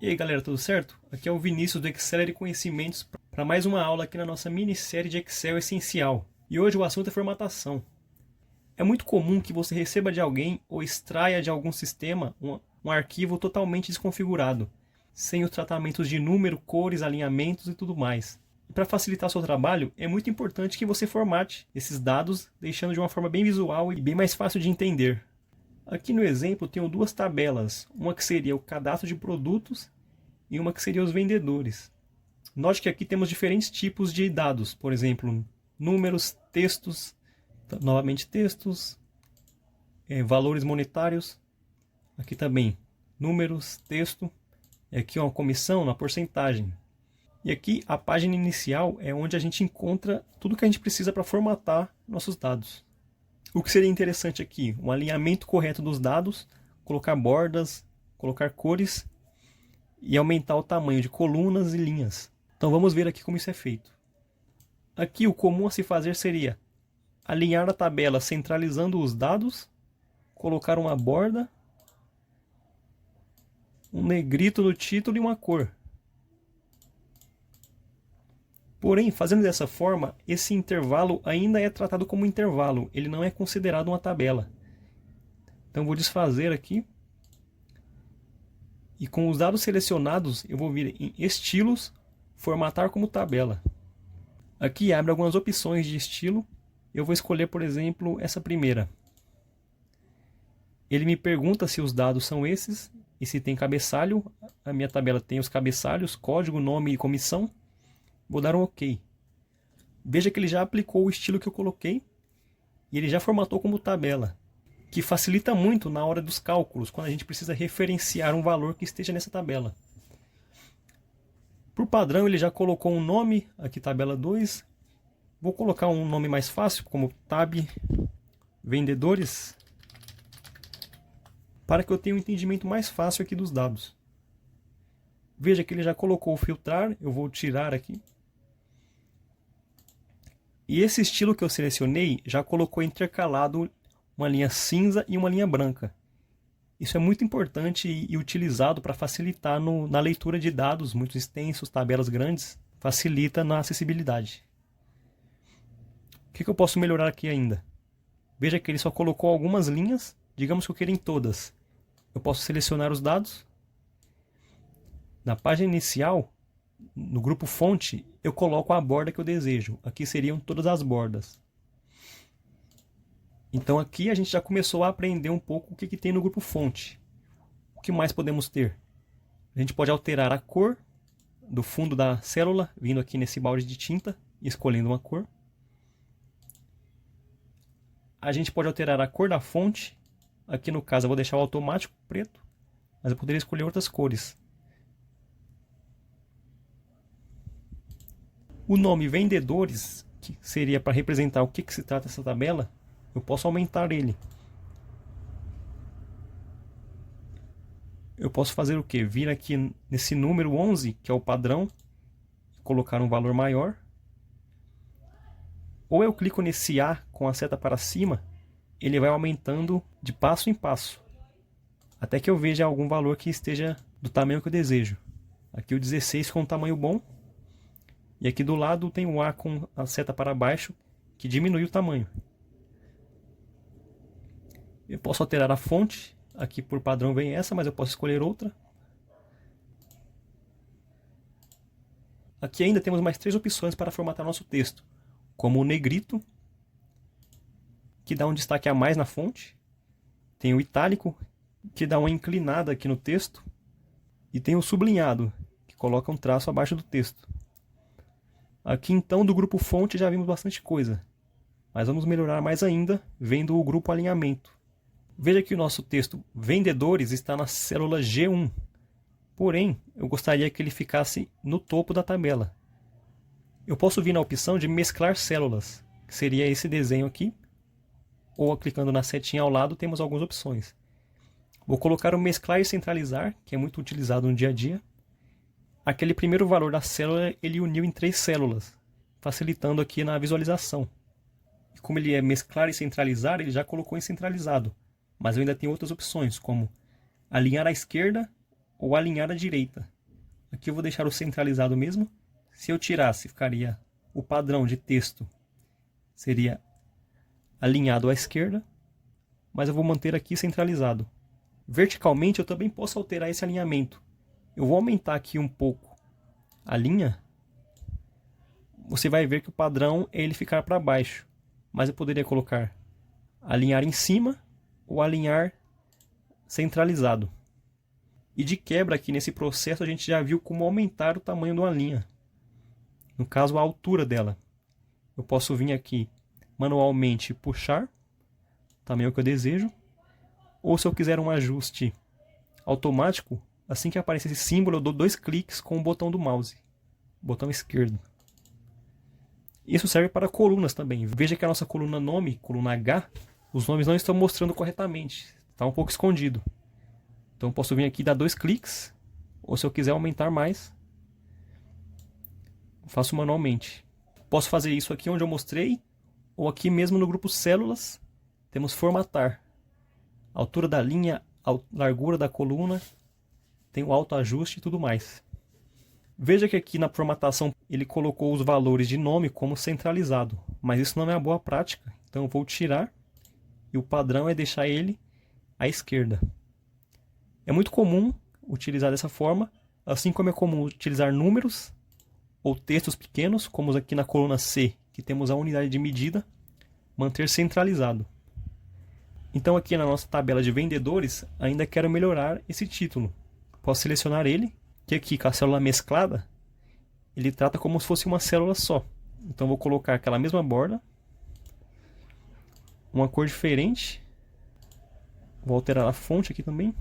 E aí galera, tudo certo? Aqui é o Vinícius do Excel e Conhecimentos para mais uma aula aqui na nossa minissérie de Excel Essencial. E hoje o assunto é formatação. É muito comum que você receba de alguém ou extraia de algum sistema um arquivo totalmente desconfigurado, sem os tratamentos de número, cores, alinhamentos e tudo mais. Para facilitar seu trabalho, é muito importante que você formate esses dados, deixando de uma forma bem visual e bem mais fácil de entender. Aqui no exemplo tenho duas tabelas, uma que seria o cadastro de produtos e uma que seria os vendedores. Note que aqui temos diferentes tipos de dados, por exemplo, números, textos, novamente textos, valores monetários, aqui também números, texto, e aqui uma comissão na porcentagem. E aqui a página inicial é onde a gente encontra tudo que a gente precisa para formatar nossos dados. O que seria interessante aqui? Um alinhamento correto dos dados, colocar bordas, colocar cores e aumentar o tamanho de colunas e linhas. Então vamos ver aqui como isso é feito. Aqui o comum a se fazer seria alinhar a tabela centralizando os dados, colocar uma borda, um negrito no título e uma cor. Porém, fazendo dessa forma, esse intervalo ainda é tratado como intervalo, ele não é considerado uma tabela. Então vou desfazer aqui. E com os dados selecionados, eu vou vir em estilos, formatar como tabela. Aqui abre algumas opções de estilo. Eu vou escolher, por exemplo, essa primeira. Ele me pergunta se os dados são esses e se tem cabeçalho. A minha tabela tem os cabeçalhos, código, nome e comissão. Vou dar um OK. Veja que ele já aplicou o estilo que eu coloquei e ele já formatou como tabela, que facilita muito na hora dos cálculos, quando a gente precisa referenciar um valor que esteja nessa tabela. Por padrão ele já colocou um nome, aqui tabela 2. Vou colocar um nome mais fácil, como Tab Vendedores, para que eu tenha um entendimento mais fácil aqui dos dados. Veja que ele já colocou o filtrar, eu vou tirar aqui. E esse estilo que eu selecionei já colocou intercalado uma linha cinza e uma linha branca. Isso é muito importante e utilizado para facilitar na leitura de dados muito extensos, tabelas grandes, facilita na acessibilidade. O que eu posso melhorar aqui ainda? Veja que ele só colocou algumas linhas, digamos que eu queira em todas. Eu posso selecionar os dados. Na página inicial, no grupo fonte, eu coloco a borda que eu desejo. Aqui seriam todas as bordas. Então aqui a gente já começou a aprender um pouco o que tem no grupo fonte. O que mais podemos ter? A gente pode alterar a cor do fundo da célula, vindo aqui nesse balde de tinta e escolhendo uma cor. A gente pode alterar a cor da fonte. Aqui no caso eu vou deixar o automático preto, mas eu poderia escolher outras cores. O nome vendedores, que seria para representar o que se trata essa tabela, eu posso aumentar ele. Eu posso fazer o que? Vir aqui nesse número 11, que é o padrão, colocar um valor maior. Ou eu clico nesse A com a seta para cima, ele vai aumentando de passo em passo, até que eu veja algum valor que esteja do tamanho que eu desejo. Aqui o 16 com um tamanho bom. E aqui do lado tem o A com a seta para baixo, que diminui o tamanho. Eu posso alterar a fonte. Aqui por padrão vem essa, mas eu posso escolher outra. Aqui ainda temos mais 3 opções para formatar nosso texto. Como o negrito, que dá um destaque a mais na fonte. Tem o itálico, que dá uma inclinada aqui no texto. E tem o sublinhado, que coloca um traço abaixo do texto. Aqui então do grupo fonte já vimos bastante coisa, mas vamos melhorar mais ainda vendo o grupo alinhamento. Veja que o nosso texto vendedores está na célula G1, porém eu gostaria que ele ficasse no topo da tabela. Eu posso vir na opção de mesclar células, que seria esse desenho aqui, ou clicando na setinha ao lado temos algumas opções. Vou colocar o mesclar e centralizar, que é muito utilizado no dia a dia. Aquele primeiro valor da célula, ele uniu em 3 células, facilitando aqui na visualização. E como ele é mesclar e centralizar, ele já colocou em centralizado. Mas eu ainda tenho outras opções, como alinhar à esquerda ou alinhar à direita. Aqui eu vou deixar o centralizado mesmo. Se eu tirasse, ficaria o padrão de texto, seria alinhado à esquerda, mas eu vou manter aqui centralizado. Verticalmente eu também posso alterar esse alinhamento. Eu vou aumentar aqui um pouco a linha. Você vai ver que o padrão é ele ficar para baixo, mas eu poderia colocar alinhar em cima ou alinhar centralizado. E de quebra aqui nesse processo a gente já viu como aumentar o tamanho de uma linha. No caso, a altura dela. Eu posso vir aqui manualmente puxar o tamanho que eu desejo. Ou se eu quiser um ajuste automático, assim que aparecer esse símbolo eu dou 2 cliques com o botão do mouse. Botão esquerdo. Isso serve para colunas também. Veja que a nossa coluna nome, coluna H, os nomes não estão mostrando corretamente. Está um pouco escondido. Então eu posso vir aqui e dar 2 cliques. Ou se eu quiser aumentar mais, faço manualmente. Posso fazer isso aqui onde eu mostrei. Ou aqui mesmo no grupo células. Temos formatar. Altura da linha, a largura da coluna. Tem o autoajuste e tudo mais. Veja que aqui na formatação ele colocou os valores de nome como centralizado. Mas isso não é uma boa prática. Então eu vou tirar. E o padrão é deixar ele à esquerda. É muito comum utilizar dessa forma, assim como é comum utilizar números ou textos pequenos, como aqui na coluna C, que temos a unidade de medida, manter centralizado. Então aqui na nossa tabela de vendedores, ainda quero melhorar esse título. Posso selecionar ele, que aqui com a célula mesclada, ele trata como se fosse uma célula só. Então vou colocar aquela mesma borda, uma cor diferente. Vou alterar a fonte aqui também.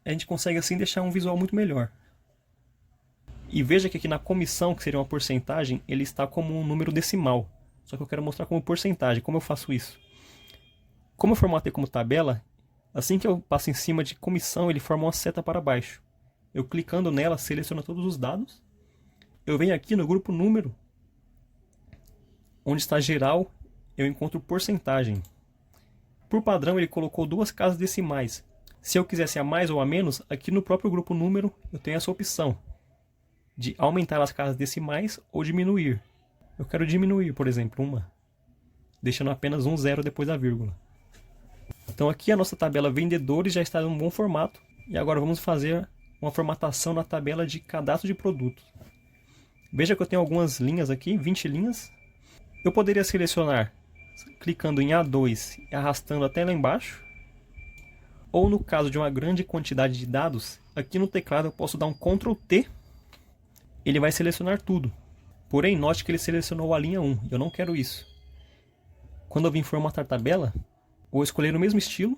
A gente consegue assim deixar um visual muito melhor. E veja que aqui na comissão, que seria uma porcentagem, ele está como um número decimal. Só que eu quero mostrar como porcentagem. Como eu faço isso? Como eu formatei como tabela, assim que eu passo em cima de comissão, ele forma uma seta para baixo. Eu clicando nela, seleciono todos os dados. Eu venho aqui no grupo número, onde está geral, eu encontro porcentagem. Por padrão, ele colocou 2 casas decimais. Se eu quisesse a mais ou a menos, aqui no próprio grupo número, eu tenho essa opção de aumentar as casas decimais ou diminuir. Eu quero diminuir, por exemplo, uma, deixando apenas um zero depois da vírgula. Então aqui a nossa tabela vendedores já está em um bom formato. E agora vamos fazer uma formatação na tabela de cadastro de produtos. Veja que eu tenho algumas linhas aqui, 20 linhas. Eu poderia selecionar clicando em A2 e arrastando até lá embaixo. Ou no caso de uma grande quantidade de dados, aqui no teclado eu posso dar um Ctrl T. Ele vai selecionar tudo. Porém, note que ele selecionou a linha 1. Eu não quero isso. Quando eu vim formatar tabela, vou escolher o mesmo estilo.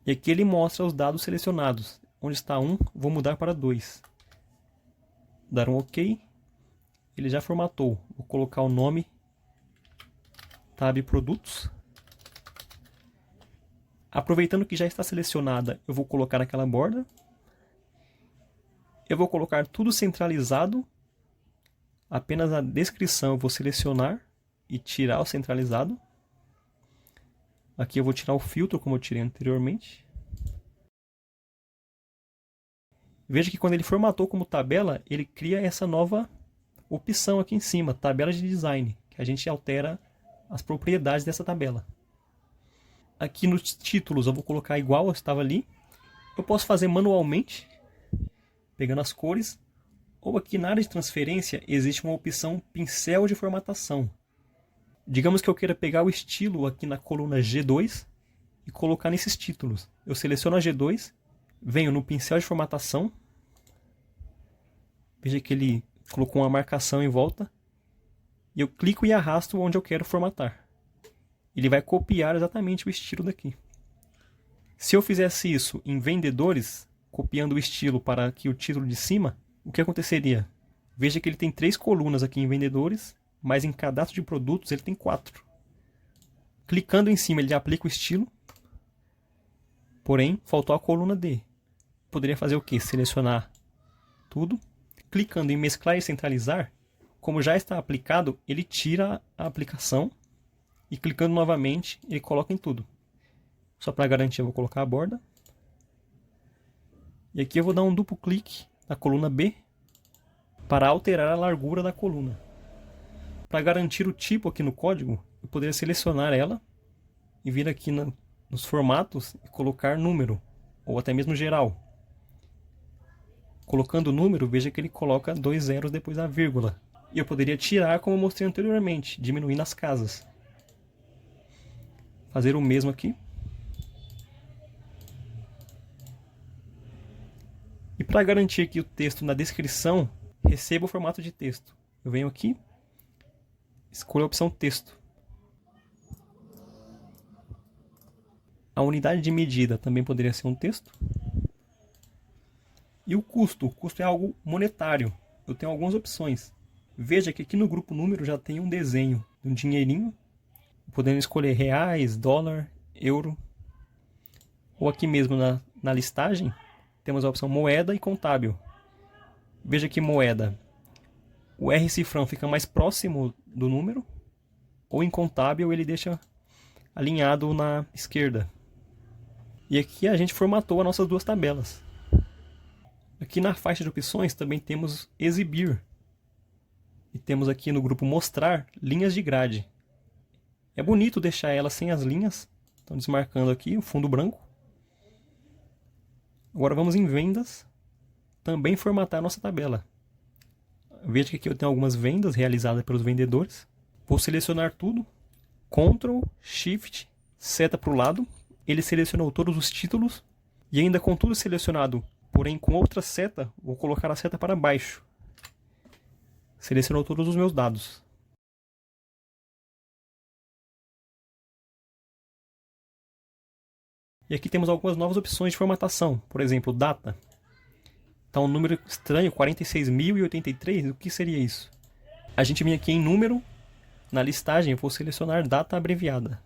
E aqui ele mostra os dados selecionados. Onde está 1, vou mudar para 2. Dar um OK. Ele já formatou. Vou colocar o nome Tab Produtos. Aproveitando que já está selecionada, eu vou colocar aquela borda. Eu vou colocar tudo centralizado. Apenas a descrição eu vou selecionar e tirar o centralizado. Aqui eu vou tirar o filtro, como eu tirei anteriormente. Veja que quando ele formatou como tabela, ele cria essa nova opção aqui em cima, tabela de design, que a gente altera as propriedades dessa tabela. Aqui nos títulos eu vou colocar igual estava ali. Eu posso fazer manualmente, pegando as cores. Ou aqui na área de transferência existe uma opção pincel de formatação. Digamos que eu queira pegar o estilo aqui na coluna G2 e colocar nesses títulos. Eu seleciono a G2, venho no pincel de formatação. Veja que ele colocou uma marcação em volta. E eu clico e arrasto onde eu quero formatar. Ele vai copiar exatamente o estilo daqui. Se eu fizesse isso em vendedores, copiando o estilo para aqui o título de cima, o que aconteceria? Veja que ele tem 3 colunas aqui em vendedores, mas em cadastro de produtos ele tem 4. Clicando em cima ele já aplica o estilo, porém faltou a coluna D. Poderia fazer o que? Selecionar tudo. Clicando em mesclar e centralizar, como já está aplicado, ele tira a aplicação e clicando novamente ele coloca em tudo. Só para garantir eu vou colocar a borda. E aqui eu vou dar um duplo clique na coluna B para alterar a largura da coluna. Para garantir o tipo aqui no código, eu poderia selecionar ela e vir aqui nos formatos e colocar número, ou até mesmo geral. Colocando o número, veja que ele coloca 2 zeros depois da vírgula. E eu poderia tirar como eu mostrei anteriormente, diminuindo as casas. Fazer o mesmo aqui. E para garantir que o texto na descrição receba o formato de texto, eu venho aqui, escolho a opção texto. A unidade de medida também poderia ser um texto. E o custo é algo monetário. Eu tenho algumas opções. Veja que aqui no grupo número já tem um desenho de um dinheirinho, podendo escolher reais, dólar, euro. Ou aqui mesmo na listagem, temos a opção moeda e contábil. Veja que moeda, o R cifrão fica mais próximo do número, ou em contábil ele deixa alinhado na esquerda. E aqui a gente formatou as nossas duas tabelas. Aqui na faixa de opções também temos exibir. E temos aqui no grupo mostrar linhas de grade. É bonito deixar ela sem as linhas. Então desmarcando aqui o fundo branco. Agora vamos em vendas. Também formatar a nossa tabela. Veja que aqui eu tenho algumas vendas realizadas pelos vendedores. Vou selecionar tudo. Ctrl, Shift, seta para o lado. Ele selecionou todos os títulos. E ainda com tudo selecionado, porém com outra seta, vou colocar a seta para baixo. Selecionou todos os meus dados. E aqui temos algumas novas opções de formatação. Por exemplo, data. Então, um número estranho, 46.083, o que seria isso? A gente vem aqui em número, na listagem eu vou selecionar data abreviada.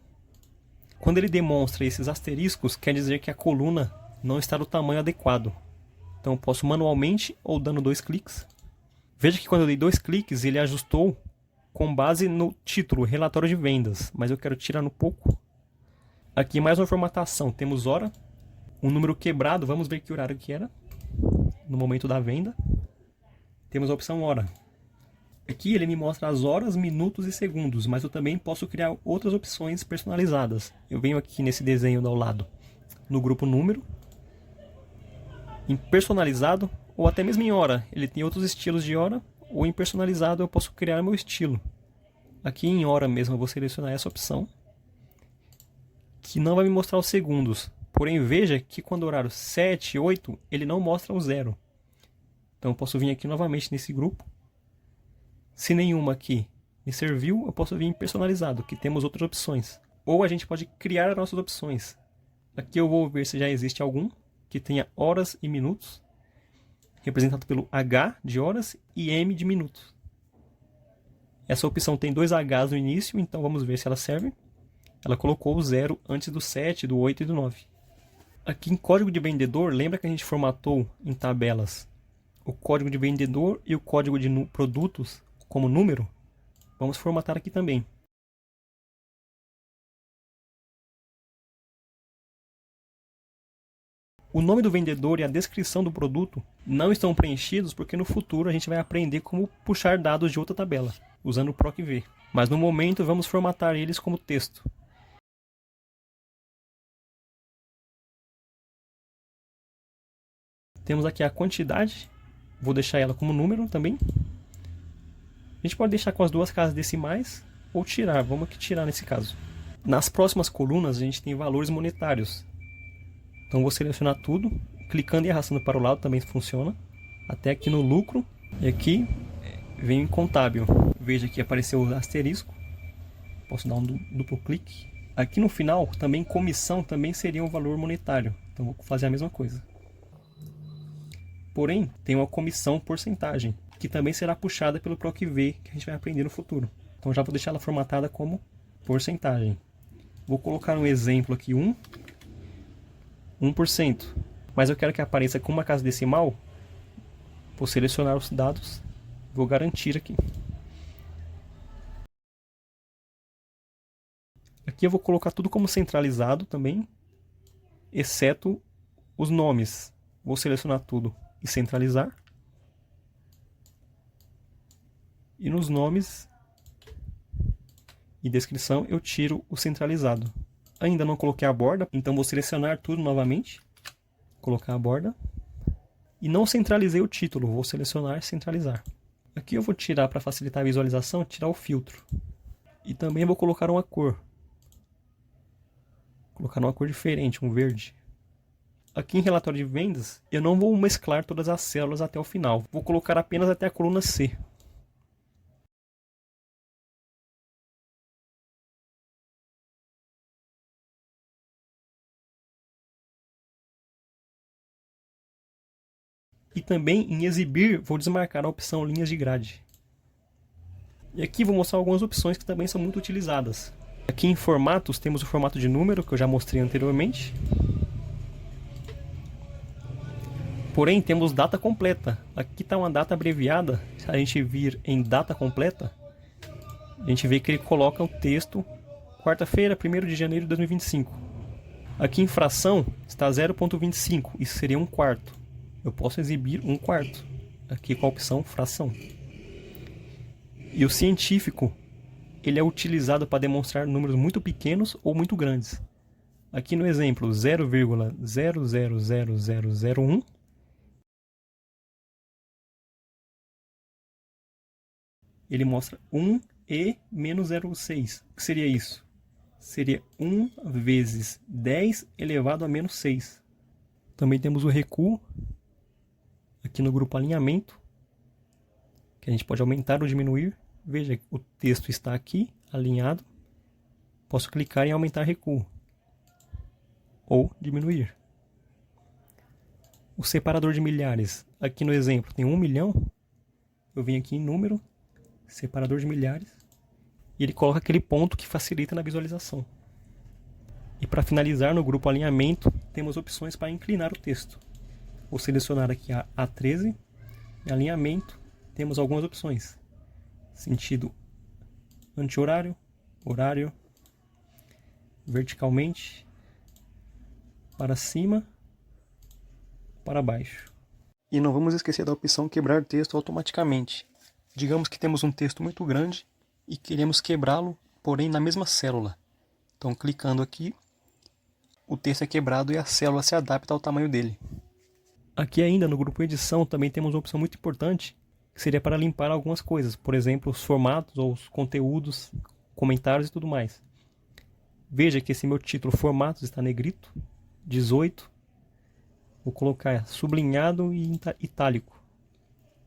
Quando ele demonstra esses asteriscos, quer dizer que a coluna não está do tamanho adequado. Então eu posso manualmente ou dando 2 cliques. Veja que quando eu dei 2 cliques, ele ajustou com base no título, relatório de vendas. Mas eu quero tirar no pouco. Aqui mais uma formatação, temos hora. Um número quebrado, vamos ver que horário que era. No momento da venda. Temos a opção hora. Aqui ele me mostra as horas, minutos e segundos, mas eu também posso criar outras opções personalizadas. Eu venho aqui nesse desenho ao lado, no grupo número, em personalizado, ou até mesmo em hora. Ele tem outros estilos de hora, ou em personalizado eu posso criar meu estilo. Aqui em hora mesmo eu vou selecionar essa opção, que não vai me mostrar os segundos. Porém veja que quando o horário 7, 8, ele não mostra o 0. Então eu posso vir aqui novamente nesse grupo. Se nenhuma aqui me serviu, eu posso vir em personalizado, que temos outras opções. Ou a gente pode criar as nossas opções. Aqui eu vou ver se já existe algum que tenha horas e minutos, representado pelo H de horas e M de minutos. Essa opção tem 2 Hs no início, então vamos ver se ela serve. Ela colocou o 0 antes do 7, do 8 e do 9. Aqui em código de vendedor, lembra que a gente formatou em tabelas o código de vendedor e o código de produtos como número? Vamos formatar aqui também. O nome do vendedor e a descrição do produto não estão preenchidos porque no futuro a gente vai aprender como puxar dados de outra tabela, usando o PROC-V. Mas no momento vamos formatar eles como texto. Temos aqui a quantidade, vou deixar ela como número também. A gente pode deixar com as 2 casas decimais ou tirar, vamos aqui tirar nesse caso. Nas próximas colunas a gente tem valores monetários. Então vou selecionar tudo, clicando e arrastando para o lado também funciona. Até aqui no lucro, e aqui vem em contábil. Veja que apareceu o asterisco, posso dar um duplo clique. Aqui no final, também comissão também seria um valor monetário, então vou fazer a mesma coisa. Porém, tem uma comissão porcentagem, que também será puxada pelo PROC-V, que a gente vai aprender no futuro. Então já vou deixar ela formatada como porcentagem. Vou colocar um exemplo aqui, 1%. Mas eu quero que apareça com uma casa decimal. Vou selecionar os dados, vou garantir aqui. Aqui eu vou colocar tudo como centralizado também, exceto os nomes. vou selecionar tudo e centralizar. E nos nomes e descrição eu tiro o centralizado. Ainda não coloquei a borda, então vou selecionar tudo novamente. Colocar a borda. E não centralizei o título, vou selecionar centralizar. Aqui eu vou tirar, para facilitar a visualização, tirar o filtro. E também vou colocar uma cor. Colocar uma cor diferente, um verde. Aqui em relatório de vendas, eu não vou mesclar todas as células até o final. Vou colocar apenas até a coluna C. E também em exibir, vou desmarcar a opção linhas de grade. E aqui vou mostrar algumas opções que também são muito utilizadas. Aqui em formatos temos o formato de número, que eu já mostrei anteriormente. Porém temos data completa. Aqui está uma data abreviada. Se a gente vir em data completa, a gente vê que ele coloca o texto quarta-feira, 1º de janeiro de 2025. Aqui em fração está 0,25, isso seria 1/4. Eu posso exibir 1/4, aqui com a opção fração. E o científico, ele é utilizado para demonstrar números muito pequenos ou muito grandes. Aqui no exemplo 0,000001, ele mostra 1 e menos 0,6. O que seria isso? Seria 1 vezes 10 elevado a menos 6. Também temos o recuo, aqui no grupo alinhamento, que a gente pode aumentar ou diminuir. Veja, o texto está aqui, alinhado. Posso clicar em aumentar recuo, ou diminuir. O separador de milhares, aqui no exemplo tem 1 milhão. Eu venho aqui em número, separador de milhares, e ele coloca aquele ponto que facilita na visualização. E para finalizar, no grupo alinhamento, temos opções para inclinar o texto. Vou selecionar aqui a A13, em alinhamento, temos algumas opções. Sentido anti-horário, horário, verticalmente, para cima, para baixo. E não vamos esquecer da opção quebrar texto automaticamente. Digamos que temos um texto muito grande e queremos quebrá-lo, porém na mesma célula. Então clicando aqui, o texto é quebrado e a célula se adapta ao tamanho dele. Aqui ainda no grupo edição também temos uma opção muito importante, que seria para limpar algumas coisas, por exemplo, os formatos ou os conteúdos, comentários e tudo mais. Veja que esse meu título formatos está negrito, 18. Vou colocar sublinhado e itálico.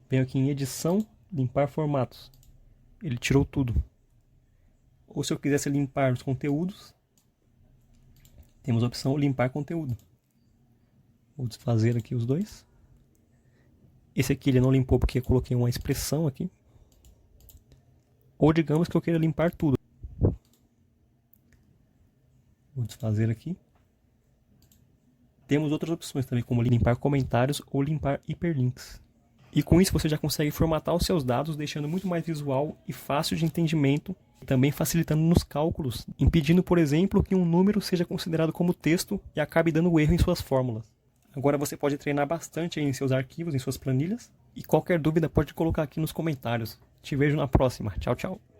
Venho aqui em edição, limpar formatos. Ele tirou tudo. Ou se eu quisesse limpar os conteúdos, temos a opção limpar conteúdo. Vou desfazer aqui os dois. Esse aqui ele não limpou porque eu coloquei uma expressão aqui. Ou digamos que eu queira limpar tudo. Vou desfazer aqui. Temos outras opções também, como limpar comentários ou limpar hiperlinks. E com isso você já consegue formatar os seus dados, deixando muito mais visual e fácil de entendimento, e também facilitando nos cálculos, impedindo, por exemplo, que um número seja considerado como texto e acabe dando erro em suas fórmulas. Agora você pode treinar bastante em seus arquivos, em suas planilhas, e qualquer dúvida pode colocar aqui nos comentários. Te vejo na próxima. Tchau, tchau.